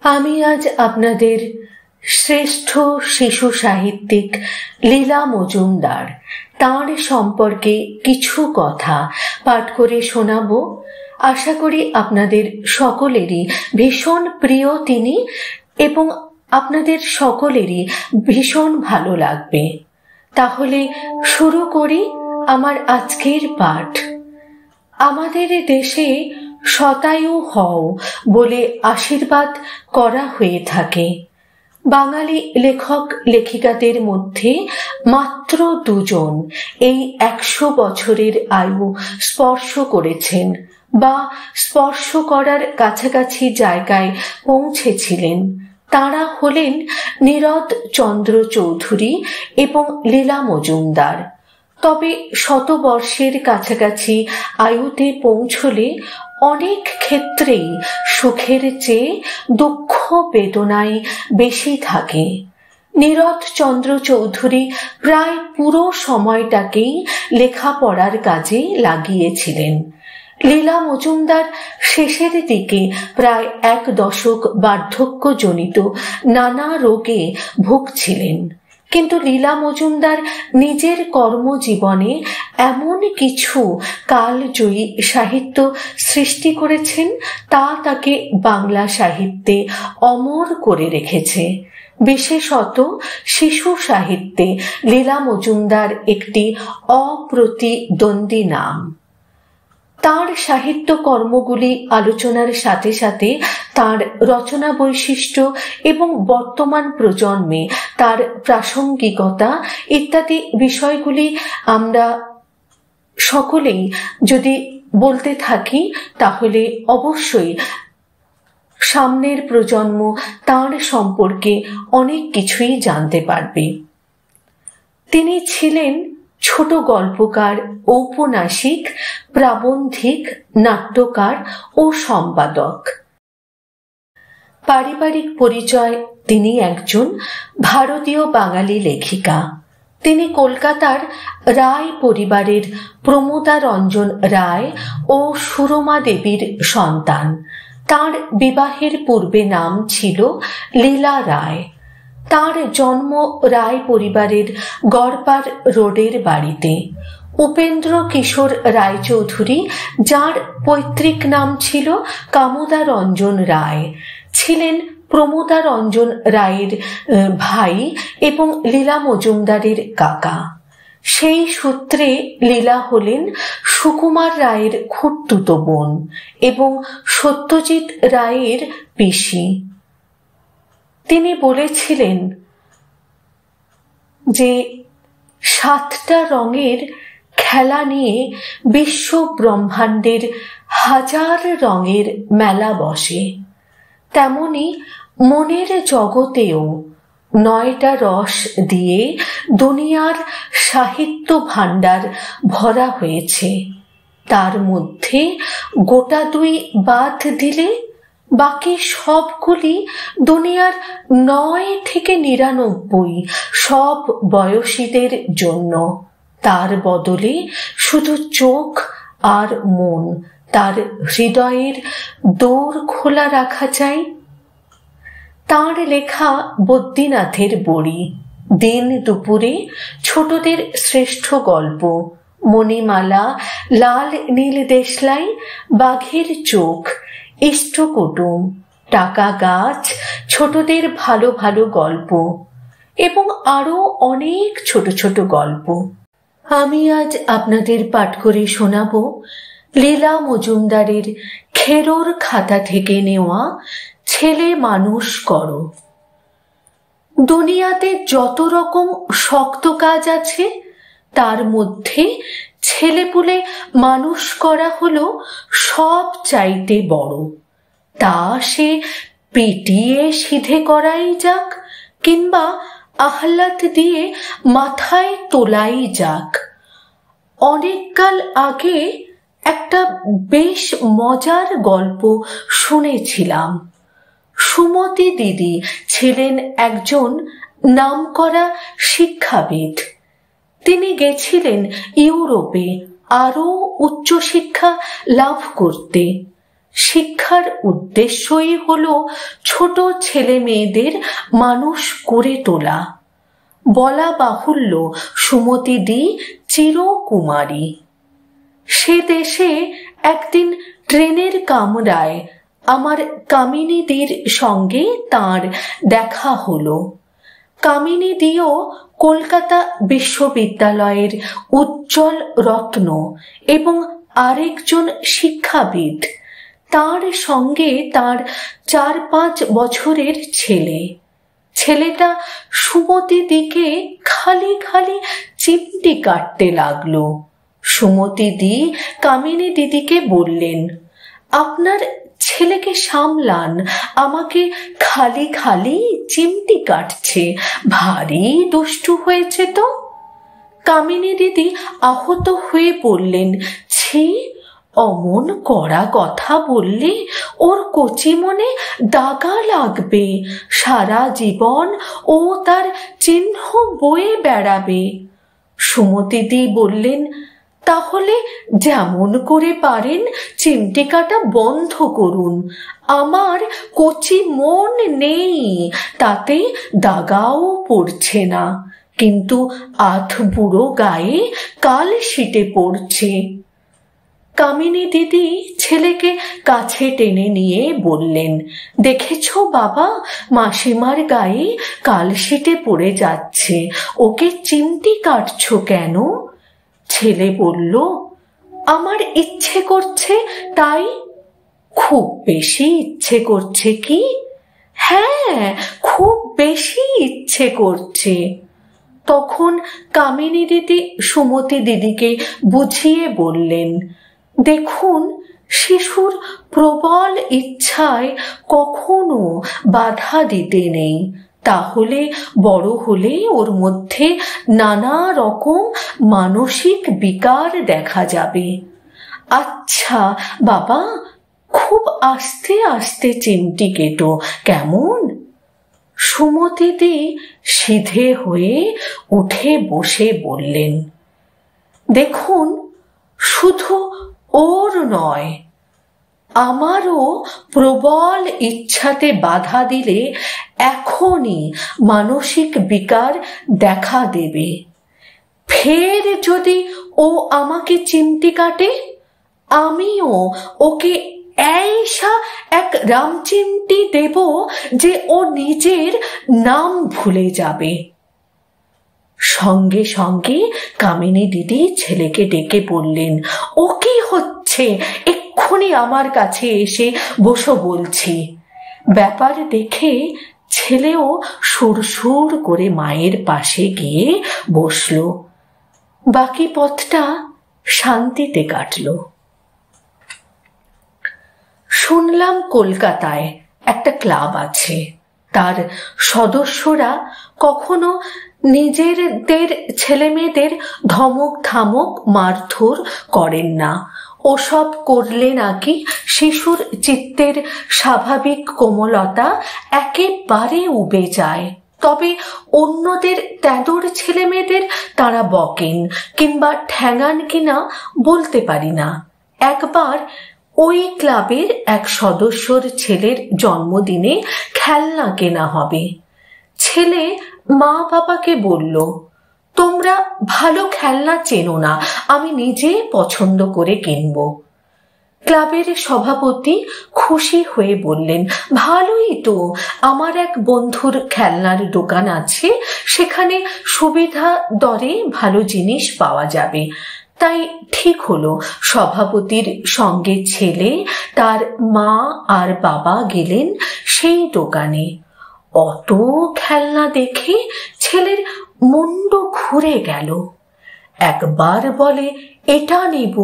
আমি আজ আপনাদের শ্রেষ্ঠ শিশু সাহিত্যিক লীলা মজুমদার তাঁর সম্পর্কে কিছু কথা পাঠ করে শোনাবো। আশা করি আপনাদের সকলেরই ভীষণ প্রিয় তিনি এবং আপনাদের সকলেরই ভীষণ ভালো লাগবে। তাহলে শুরু করি আমার আজকের পাঠ। আমাদের দেশে শতায়ু হও বলে আশীর্বাদ করা হয়ে থাকে। বাঙালি লেখক লেখিকাদের মধ্যে মাত্র 2 জন এই 100 বছরের আয়ু স্পর্শ করেছেন বা স্পর্শ করার কাছাকাছি জায়গায় পৌঁছেছিলেন। তাঁরা হলেন নীরদ চন্দ্র চৌধুরী এবং লীলা মজুমদার। তবে শতবর্ষের কাছাকাছি আয়ুতে পৌঁছলে অনেক ক্ষেত্রেই সুখের চেয়ে দুঃখ বেদনাই বেশি থাকে। নীরদ চন্দ্র চৌধুরী প্রায় পুরো সময়টাকেই লেখাপড়ার কাজে লাগিয়েছিলেন। লীলা মজুমদার শেষের দিকে প্রায় 1 দশক বার্ধক্যজনিত নানা রোগে ভুগছিলেন। কিন্তু লীলা মজুমদার নিজের কর্মজীবনে এমন কিছু কালজয়ী সাহিত্য সৃষ্টি করেছেন তা তাকে বাংলা সাহিত্যে অমর করে রেখেছে। বিশেষত শিশু সাহিত্যে লীলা মজুমদার একটি অপ্রতিদ্বন্দ্বী নাম। তাঁর সাহিত্য কর্মগুলি আলোচনার সাথে সাথে তাঁর রচনা বৈশিষ্ট্য এবং বর্তমান প্রজন্মে তার প্রাসঙ্গিকতা ইত্যাদি বিষয়গুলি আমরা সকলেই যদি বলতে থাকি তাহলে অবশ্যই সামনের প্রজন্ম তাঁর সম্পর্কে অনেক কিছুই জানতে পারবে। তিনি ছিলেন ছোট গল্পকার, ঔপন্যাসিক, প্রাবন্ধিক, নাট্যকার ও সম্পাদক। পারিবারিক পরিচয়: তিনি একজন ভারতীয় বাঙালি লেখিকা। তিনি কলকাতার রায় পরিবারের প্রমোদা রঞ্জন রায় ও সুরমা দেবীর সন্তান। তাঁর বিবাহের পূর্বে নাম ছিল লীলা রায়। তাঁর জন্ম রায় পরিবারের গড়পার রোডের বাড়িতে। উপেন্দ্র কিশোর রায়চৌধুরী, যার পৈতৃক নাম ছিল কামোদা রঞ্জন রায়, ছিলেন প্রমোদা রঞ্জন রায়ের ভাই এবং লীলা মজুমদারের কাকা। সেই সূত্রে লীলা হলেন সুকুমার রায়ের খুড়তুতো বোন এবং সত্যজিৎ রায়ের পিসি। তিনি বলেছিলেন যে 7টা রঙের খেলা নিয়ে বিশ্ব ব্রহ্মাণ্ডের 1000 রঙের মেলা বসে, তেমনি মনের জগতেও 9টা রস দিয়ে দুনিয়ার সাহিত্য ভাণ্ডার ভরা হয়েছে। তার মধ্যে গোটা 2 বাদ দিলে বাকি সবগুলি দুনিয়ার 9 থেকে 99 সব বয়সীদের জন্য। তার বদলে শুধু চোখ আর মন, তার হৃদয়ের দোর খোলা রাখা চাই। তাঁর লেখা বদ্রীনাথের বড়ি, দিন দুপুরে, ছোটদের শ্রেষ্ঠ গল্প, মণিমালা, লাল নীল দেশলাই, বাঘের চোখ, ইষ্টকুটুম, টাকা গাছ, ছোটদের ভালো ভালো গল্প এবং আরো অনেক ছোট ছোট গল্প। আমি আজ আপনাদের পাঠ করে শোনাবো লীলা মজুমদারের খেরোর খাতা থেকে নেওয়া ছেলে মানুষ করো। দুনিয়াতে যত রকম শক্ত কাজ আছে তার মধ্যে ছেলেপুলে মানুষ করা হলো সব চাইতে বড়। তা সে পিটিয়ে সিধে করাই যাক কিংবা আহ্লাদ দিয়ে মাথায় তোলাই যাক। অনেককাল আগে একটা বেশ মজার গল্প শুনেছিলাম। সুমতি দিদি ছিলেন একজন নামকরা শিক্ষাবিদ। তিনি গেছিলেন ইউরোপে আরো উচ্চশিক্ষা লাভ করতে। শিক্ষার উদ্দেশ্যই হলো ছোট ছেলে মেয়েদের মানুষ করে তোলা। বলা বাহুল্য সুমতিদি চিরকুমারী। সে দেশে একদিন ট্রেনের কামরায় আমার কামিনীদির সঙ্গে তাঁর দেখা হলো। কামিনীদিও কলকাতা বিশ্ববিদ্যালয়ের উজ্জ্বল রত্ন এবং আরেকজন শিক্ষাবিদ, তার সঙ্গে তার 4-5 বছরের ছেলে। ছেলেটা সুমতিদিকে খালি খালি চিমটি কাটতে লাগলো। সুমতিদি কামিনী দিদিকে বললেন, আপনার ছেলেকে সামলান, আমাকে খালি খালি চিমটি কাটছে, ভারী দুষ্টু হয়েছে তো। কামিনী দিদি আহত হয়ে বললেন, ছি, অমন কড়া কথা বললে ওর কচি মনে দাগা লাগবে, সারা জীবন ও তার চিহ্ন বয়ে বেড়াবে। সুমতিদি বললেন, তাহলে যেমন করে পারেন চিমটি কাটা বন্ধ করুন, আমার কচি মন নেই, তাতে দাগাও পড়ছে না, কিন্তু আধ বুড়ো গায়ে কাল শিটে পড়ছে। কামিনী দিদি ছেলেকে কাছে টেনে নিয়ে বললেন, দেখেছো বাবা, মাসিমার গায়ে কালশিটে পড়ে যাচ্ছে, ওকে চিমটি কাটছো কেন? ছেলে বলল, আমার ইচ্ছে করছে তাই। খুব বেশি ইচ্ছে করছে কি? হ্যাঁ, খুব বেশি ইচ্ছে করছে। তখন কামিনী দিদি সুমতি দিদিকে বুঝিয়ে বললেন, দেখুন, শিশুর প্রবল ইচ্ছায় কখনো বাধা দিতে নেই, তাহলে বড় হলে ওর মধ্যে নানা রকম মানসিক বিকার দেখা যাবে। আচ্ছা বাবা, খুব আস্তে আস্তে চিমটি কেটো, কেমন? সুমতিদি সিধে হয়ে উঠে বসে বললেন, দেখুন, শুধু ওর নয়, আমারও প্রবল ইচ্ছাতে বাধা দিলে এখনই মানসিক বিকার দেখা দেবে। ফের যদি ও আমাকে চিমটি কাটে, আমিও ওকে ऐसा এক রামচিমটি দেব যে ও নিজের নাম ভুলে যাবে। সঙ্গে সঙ্গে কামিনী দিদি ছেলেকে ডেকে বললেন, ও কি হচ্ছে, এক্ষুনি আমার কাছে এসে বসো বলছি। ব্যাপার দেখে ছেলেও সুরসুর করে মায়ের পাশে গিয়ে বসলো। বাকি পথটা শান্তিতে কাটলো। শুনলাম কলকাতায় একটা ক্লাব আছে, তার সদস্যরা কখনো নিজেদের ছেলেমেয়েদের ধমক ধামক মারধর করেন না। ওসব করলে নাকি শিশুর চিত্তের স্বাভাবিক কোমলতা একেবারে উবে যায়। তবে অন্যদের তেদর ছেলেমেয়েদের তারা বকেন কিংবা ঠ্যাঙান কিনা বলতে পারি না। একবার ওই ক্লাবের এক সদস্যর ছেলের জন্মদিনে খেলনা কেনা হবে। ছেলে মা বাবাকে বলল, তোমরা ভালো খেলনা চেনো না, আমি নিজে পছন্দ করে কিনব। ক্লাবের সভাপতি খুশি হয়ে বললেন, ভালোই তো, আমার এক বন্ধুর খেলনার দোকান আছে, সেখানে সুবিধা দরে ভালো জিনিস পাওয়া যাবে। তাই ঠিক হলো, সভাপতির সঙ্গে ছেলে, তার মা আর বাবা গেলেন সেই দোকানে। অত খেলনা দেখে ছেলের মুন্ড ঘুরে গেল। একবার বলে এটা নেব,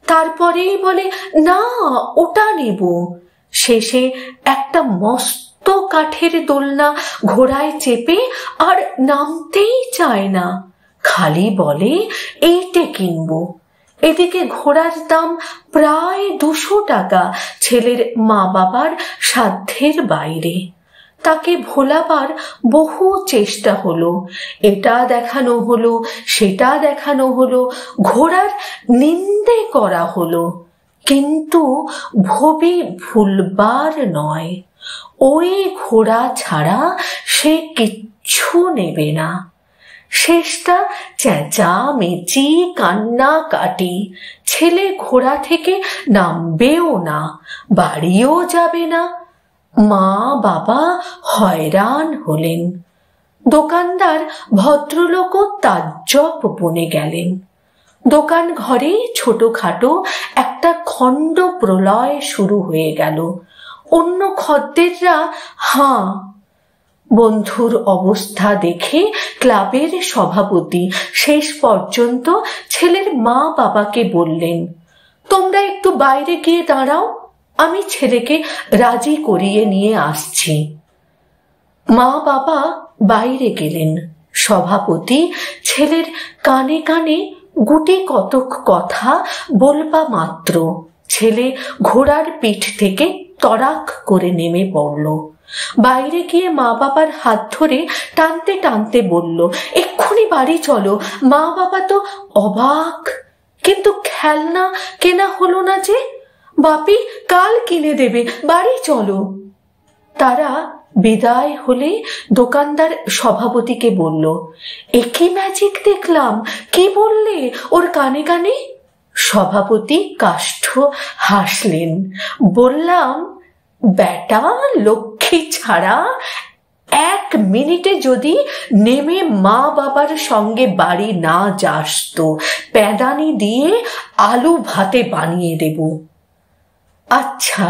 তারপরেই বলে না ওটা নেব। শেষে একটা মস্ত কাঠের দোলনা ঘোড়ায় চেপে আর নামতেই চায় না, খালি বলে এইটা কিনবো। এদিকে ঘোড়ার দাম প্রায় 200 টাকা, ছেলের মা বাবার সাধ্যের বাইরে। তাকে ভোলাবার বহু চেষ্টা হলো, এটা দেখানো হলো, সেটা দেখানো হলো, ঘোড়ার নিন্দে করা হলো, কিন্তু ভবি ভুলবার নয়, ওই ঘোড়া ছাড়া সে কিচ্ছু নেবে না। শেষটা চেঁচামেচি, কান্নাকাটি। ছেলে ঘোড়া থেকে নামবেও না, বাড়িও যাবে না। মা বাবা হয়রান হলেন। দোকানদার ভদ্রলোকও তাজ্জব বনে গেলেন। দোকান ঘরে ছোটখাটো একটা খণ্ড প্রলয় শুরু হয়ে গেল। অন্য খদ্দেররা হাঁ। বন্ধুর অবস্থা দেখে ক্লাবের সভাপতি শেষ পর্যন্ত ছেলের মা বাবাকে বললেন, তোমরা একটু বাইরে গিয়ে দাঁড়াও, আমি ছেলেকে রাজি করিয়ে নিয়ে আসছি। মা বাবা বাইরে গেলেন। সভাপতি ছেলের কানে কানে গুটি কতক কথা বলবা মাত্র ছেলে ঘোড়ার পিঠ থেকে তড়াক করে নেমে পড়ল। বাইরে গিয়ে মা বাবার হাত ধরে টানতে টানতে বলল, এক্ষুনি বাড়ি চলো। মা বাবা তো অবাক, কিন্তু খেলনা কেনা হলো না যে। বাপি কাল কিনে দেবে, বাড়ি চলো। তারা বিদায় হলে দোকানদার সভাপতিকে বলল, একই ম্যাজিক দেখলাম, কি বললে ওর কানে কানে? সভাপতি কাষ্ঠ হাসলেন। বললাম, বেটা লক্ষ্মী ছাড়া 1 মিনিটে যদি নেমে মা বাবার সঙ্গে বাড়ি না যাস তো প্যাদানি দিয়ে আলু ভাতে বানিয়ে দেব। আচ্ছা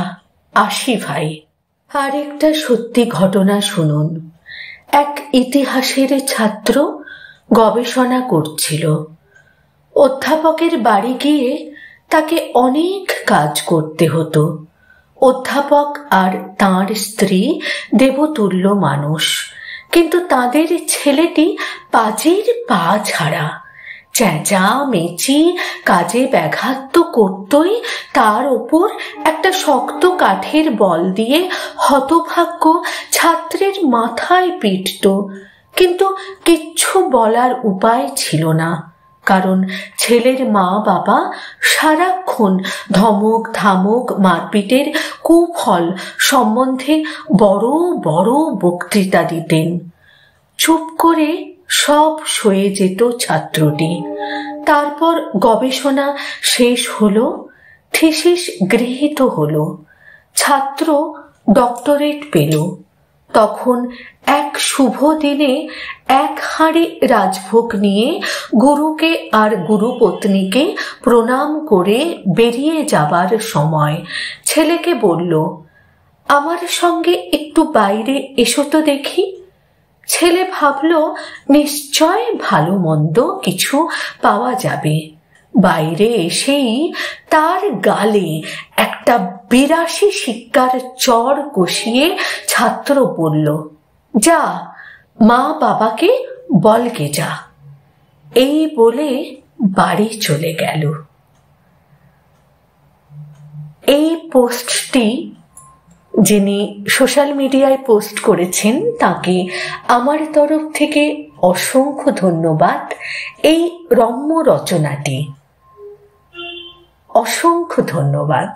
আসি ভাই। আরেকটা সত্যি ঘটনা শুনুন। এক ইতিহাসের ছাত্র গবেষণা করছিল। অধ্যাপকের বাড়ি গিয়ে তাকে অনেক কাজ করতে হতো। অধ্যাপক আর তাঁর স্ত্রী দেবতুল্য মানুষ, কিন্তু তাদের ছেলেটি পাজির পা ছাড়া। চেঁচামেচি, কাজে ব্যাঘাত তো করতই, তার ওপর একটা শক্ত কাঠের বল দিয়ে হতভাগ্য ছাত্রের মাথায় পিটত। কিন্তু কিচ্ছু বলার উপায় ছিল না, কারণ ছেলের মা বাবা সারাক্ষণ ধমক ধামক মারপিটের কুফল সম্বন্ধে বড় বড় বক্তৃতা দিতেন। চুপ করে সব সয়ে যেত ছাত্রটি। তারপর গবেষণা শেষ হলো, থিসিস গৃহীত হলো, ছাত্র ডক্টরেট পেল। তখন এক শুভ দিনে 1 হাঁড়ি রাজভোগ নিয়ে গুরুকে আর গুরুপত্নীকে প্রণাম করে বেরিয়ে যাবার সময় ছেলেকে বলল, আমার সঙ্গে একটু বাইরে এসো তো দেখি। ছেলে ভাবল নিশ্চয় ভালো মন্দ কিছু পাওয়া যাবে। বাইরে এসেই তার গালে একটা 82 শিক্ষার চড় কষিয়ে ছাত্র বলল, যা মা বাবাকে বলকে যা। এই বলে বাড়ি চলে গেল। এই পোস্টটি যিনি সোশ্যাল মিডিয়ায় পোস্ট করেছেন তাকে আমার তরফ থেকে অসংখ্য ধন্যবাদ। এই রম্য রচনাটি অসংখ্য ধন্যবাদ।